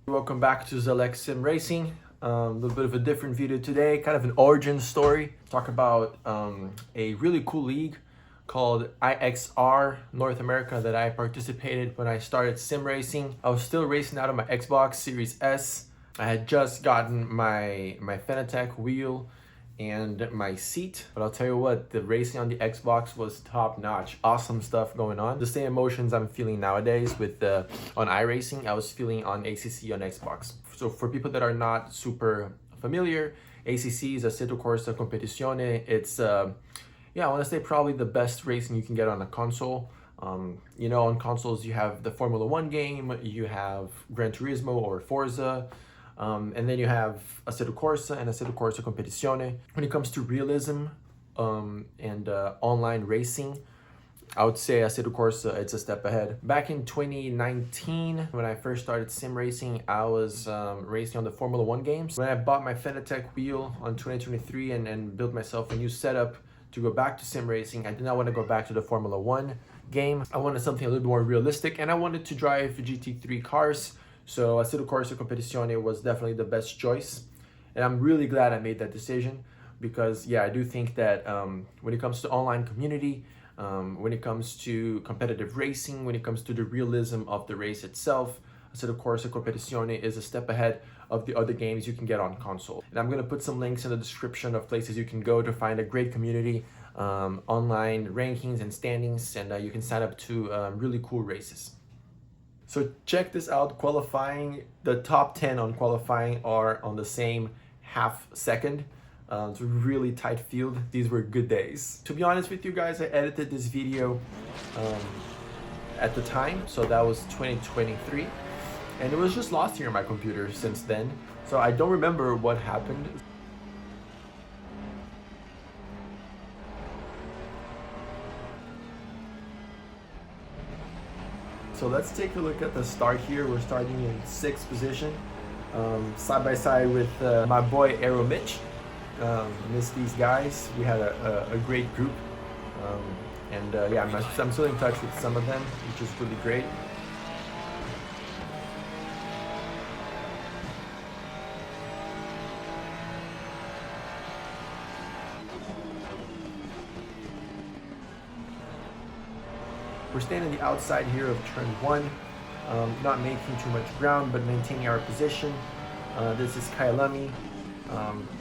Welcome back to Zolder Sim Racing. A little bit of a different video today, kind of an origin story. Talk about a really cool league called IXR North America that I participated when I started sim racing. I was still racing out of my Xbox Series S. I had just gotten my Fanatec wheel and my seat, but I'll tell you what, the racing on the Xbox was top notch. Awesome stuff going on. The same emotions I'm feeling nowadays with on iRacing, I was feeling on ACC on Xbox. So for people that are not super familiar, ACC is Assetto Corsa Competizione. It's yeah, I want to say probably the best racing you can get on a console. You know, on consoles you have the Formula 1 game, you have Gran Turismo or Forza, and then you have Assetto Corsa and Assetto Corsa Competizione. When it comes to realism and online racing, I would say Assetto Corsa, it's a step ahead. Back in 2019, when I first started sim racing, I was racing on the Formula 1 games. When I bought my Fanatec wheel on 2023 and built myself a new setup to go back to sim racing, I did not want to go back to the Formula 1 game. I wanted something a little bit more realistic, and I wanted to drive GT3 cars. So Assetto Corsa Competizione was definitely the best choice. And I'm really glad I made that decision because, yeah, I do think that when it comes to online community, when it comes to competitive racing, when it comes to the realism of the race itself, Assetto Corsa Competizione is a step ahead of the other games you can get on console. And I'm going to put some links in the description of places you can go to find a great community, online rankings and standings, and you can sign up to really cool races. So check this out, qualifying, the top 10 on qualifying are on the same half second. It's a really tight field. These were good days. To be honest with you guys, I edited this video at the time, so that was 2023. And it was just lost here on my computer since then. So I don't remember what happened. So let's take a look at the start here. We're starting in 6th position, side by side with my boy Aero Mitch. Miss these guys. We had a great group, and yeah, I'm still in touch with some of them, which is really great. We're staying on the outside here of turn 1, not making too much ground, but maintaining our position. This is Kyalami,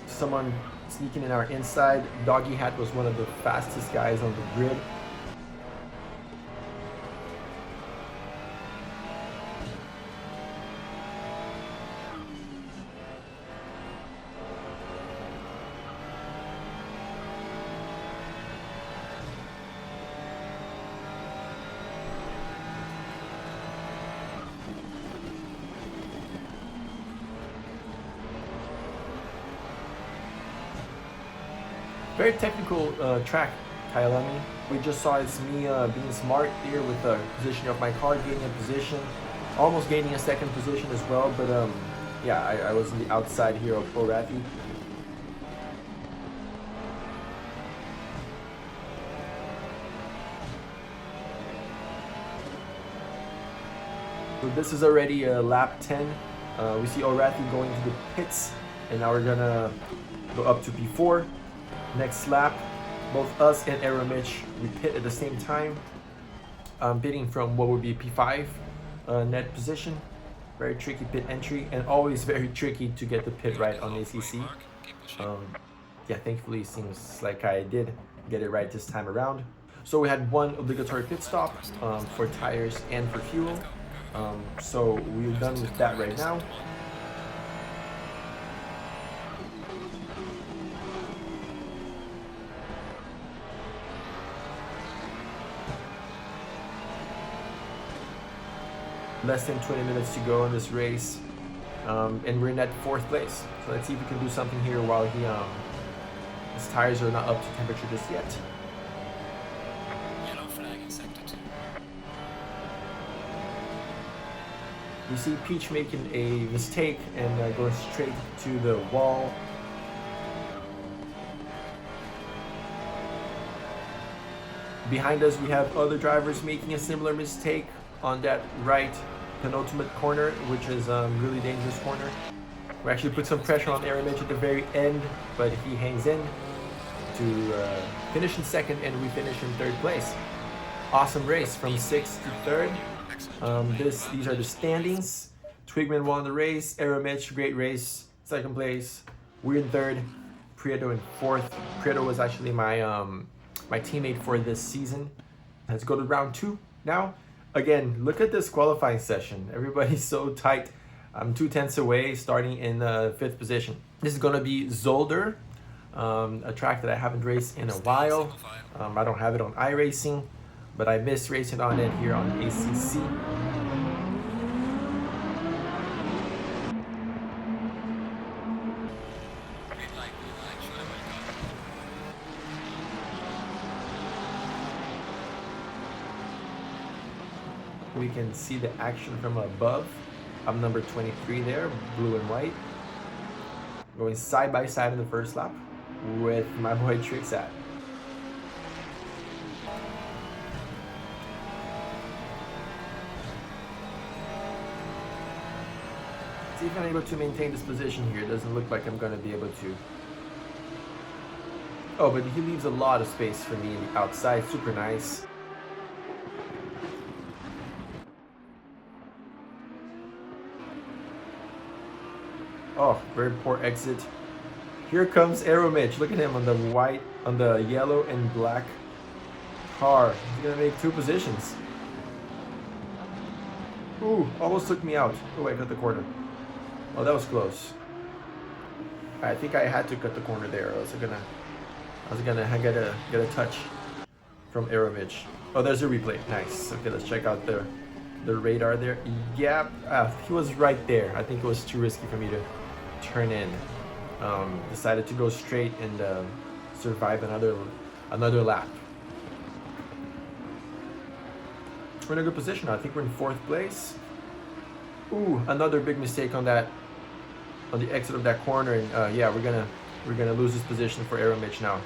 someone sneaking in our inside. Doggy Hat was one of the fastest guys on the grid. Very technical track, Kyalami. We just saw it's me being smart here with the positioning of my car, gaining a position, almost gaining a 2nd position as well, but yeah, I was on the outside here of Orathi. So this is already lap 10. We see Orathi going to the pits, and now we're gonna go up to P4. Next lap, both us and Aero Mitch, we pit at the same time. Pitting from what would be P5 net position. Very tricky pit entry, and always very tricky to get the pit right on ACC. Yeah, thankfully it seems like I did get it right this time around. So we had one obligatory pit stop for tires and for fuel. So we're done with that right now. Less than 20 minutes to go in this race, and we're in that 4th place. So let's see if we can do something here while his tires are not up to temperature just yet. Yellow flag in sector 2. You see Peach making a mistake and going straight to the wall. Behind us we have other drivers making a similar mistake on that right penultimate corner, which is a really dangerous corner. We actually put some pressure on Aramich at the very end, but he hangs in to finish in second, and we finish in third place. Awesome race from 6th to 3rd. These are the standings. Twigman won the race. Aramich, great race, 2nd place. We're in 3rd. Prieto in 4th. Prieto was actually my my teammate for this season. Let's go to round 2 now. Again, look at this qualifying session. Everybody's so tight. I'm 2 tenths away, starting in 5th position. This is gonna be Zolder, a track that I haven't raced in a while. I don't have it on iRacing, but I miss racing on it here on ACC. We can see the action from above. I'm number 23 there, blue and white. Going side by side in the first lap with my boy Trixat. See if I'm able to maintain this position here. It doesn't look like I'm going to be able to. Oh, but he leaves a lot of space for me on the outside. Super nice. Oh, very poor exit. Here comes Aramich. Look at him on the white, on the yellow and black car. He's gonna make 2 positions. Ooh, almost took me out. Oh, I cut the corner. Oh, that was close. I think I had to cut the corner there. I was gonna get a touch from Aramich. Oh, there's a replay. Nice. Okay, let's check out the radar there. Yeah, he was right there. I think it was too risky for me to turn in. Decided to go straight and survive another lap. We're in a good position. I think we're in 4th place. Ooh, another big mistake on the exit of that corner, and yeah, we're gonna lose this position for Aramich now.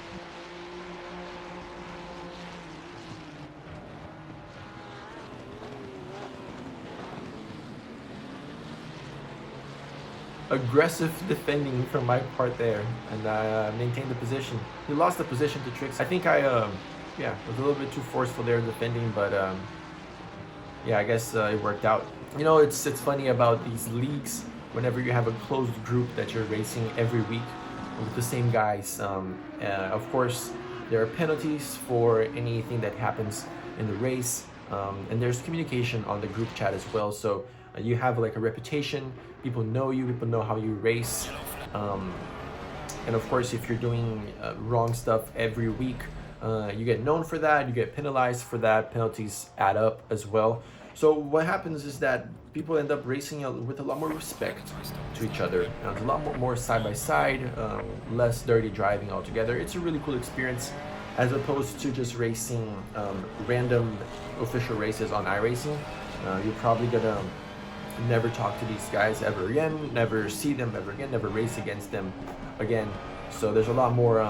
Aggressive defending from my part there, and I maintained the position. He lost the position to Trix. I think I yeah, was a little bit too forceful there defending, but yeah, I guess it worked out. You know, it's funny about these leagues. Whenever you have a closed group that you're racing every week with the same guys, of course there are penalties for anything that happens in the race, and there's communication on the group chat as well. So you have like a reputation. People know you. People know how you race. And of course, if you're doing wrong stuff every week, you get known for that. You get penalized for that. Penalties add up as well. So what happens is that people end up racing with a lot more respect to each other. It's a lot more side by side, less dirty driving altogether. It's a really cool experience, as opposed to just racing random official races on iRacing. You're probably gonna never talk to these guys ever again, never see them ever again, never race against them again. So there's a lot more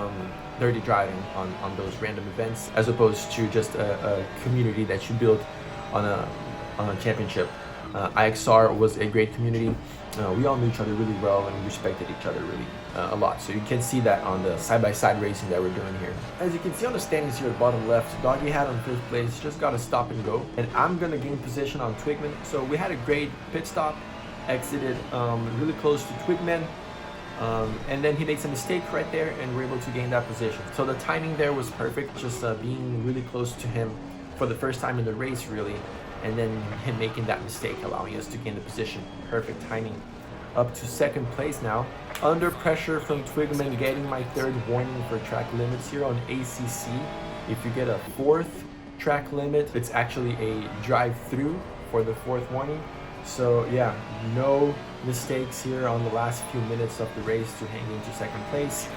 dirty driving on those random events, as opposed to just a community that you build on a championship. IXR was a great community. We all knew each other really well and respected each other really a lot. So you can see that on the side-by-side racing that we're doing here. As you can see on the standings here at bottom left, Doggy Hat on 5th place, just got to stop and go. And I'm gonna gain position on Twigman. So we had a great pit stop, exited really close to Twigman. And then he made some mistake right there, and we're able to gain that position. So the timing there was perfect, just being really close to him for the first time in the race really, and then him making that mistake, allowing us to gain the position. Perfect timing. Up to 2nd place now. Under pressure from Twigman, getting my 3rd warning for track limits here on ACC. If you get a 4th track limit, it's actually a drive-through for the 4th warning. So yeah, no mistakes here on the last few minutes of the race to hang into 2nd place.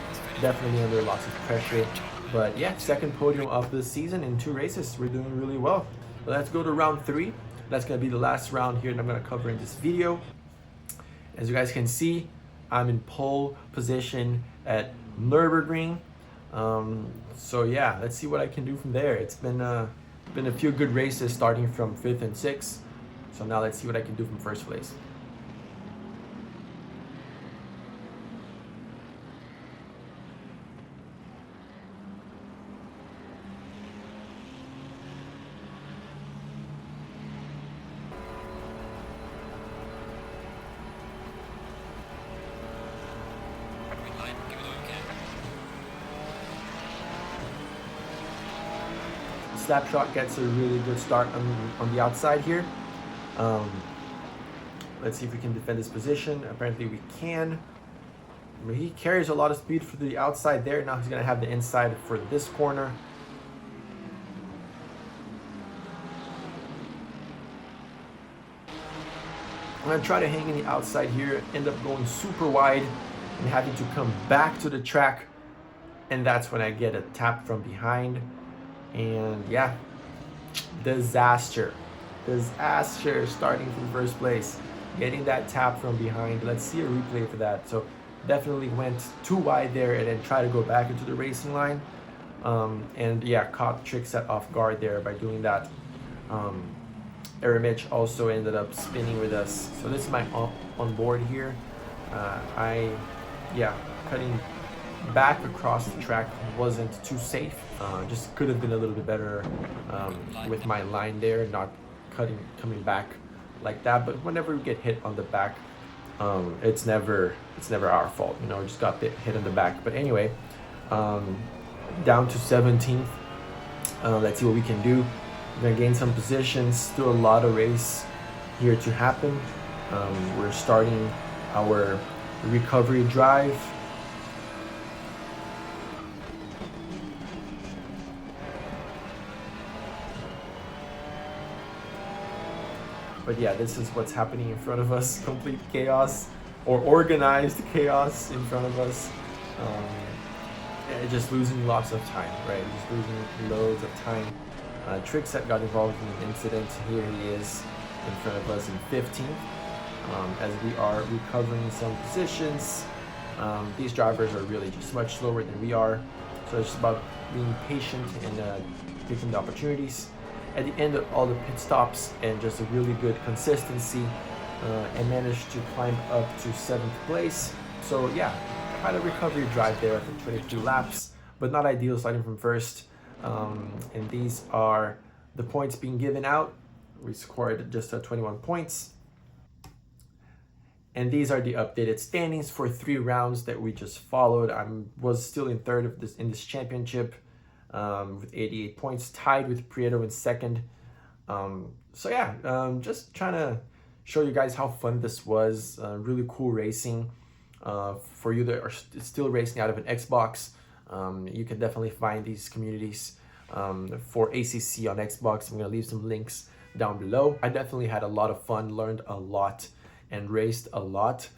Definitely under lots of pressure. But yeah, 2nd podium of the season in 2 races. We're doing really well. Let's go to round 3. That's gonna be the last round here that I'm gonna cover in this video. As you guys can see, I'm in pole position at Nurburgring. So yeah, let's see what I can do from there. It's been a few good races starting from 5th and 6th. So now let's see what I can do from first place. Slapshot gets a really good start on the outside here. Let's see if we can defend this position. Apparently we can. I mean, he carries a lot of speed for the outside there. Now he's going to have the inside for this corner. I'm going to try to hang in the outside here, end up going super wide and having to come back to the track. And that's when I get a tap from behind. And yeah, disaster starting from first place, getting that tap from behind. Let's see a replay for that. So definitely went too wide there and then try to go back into the racing line. And yeah, caught Trickset off guard there by doing that. Aramich also ended up spinning with us. So this is my on board here. Cutting back across the track wasn't too safe. Just could have been a little bit better with my line there, not coming back like that. But whenever we get hit on the back, it's never our fault. You know, just got hit on the back. But anyway, down to 17th. Let's see what we can do. We're gonna gain some positions. Still a lot of race here to happen. We're starting our recovery drive. But yeah, this is what's happening in front of us. Complete chaos, or organized chaos in front of us. Just losing lots of time, right? Just losing loads of time. Trickset got involved in an incident. Here he is in front of us in 15th. As we are recovering some positions. These drivers are really just much slower than we are. So it's about being patient and taking the opportunities. At the end of all the pit stops and just a really good consistency, and managed to climb up to 7th place. So yeah, had a recovery drive there after 22 laps, but not ideal starting from first. And these are the points being given out. We scored just 21 points. And these are the updated standings for 3 rounds that we just followed. I was still in third in this championship. With 88 points, tied with Prieto in second. So yeah, just trying to show you guys how fun this was. Really cool racing. For you that are still racing out of an Xbox, you can definitely find these communities for ACC on Xbox. I'm gonna leave some links down below. I definitely had a lot of fun, learned a lot, and raced a lot.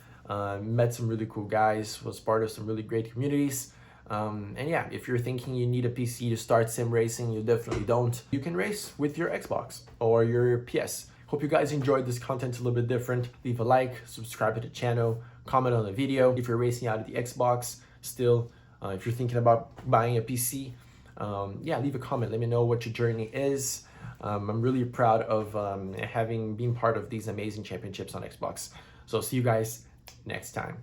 Met some really cool guys, was part of some really great communities. And yeah, if you're thinking you need a PC to start sim racing, you definitely don't. You can race with your Xbox or your PS. Hope you guys enjoyed this content. A little bit different. Leave a like, subscribe to the channel, comment on the video. If you're racing out of the Xbox still, if you're thinking about buying a PC, yeah, leave a comment. Let me know what your journey is. I'm really proud of having been part of these amazing championships on Xbox. So see you guys next time.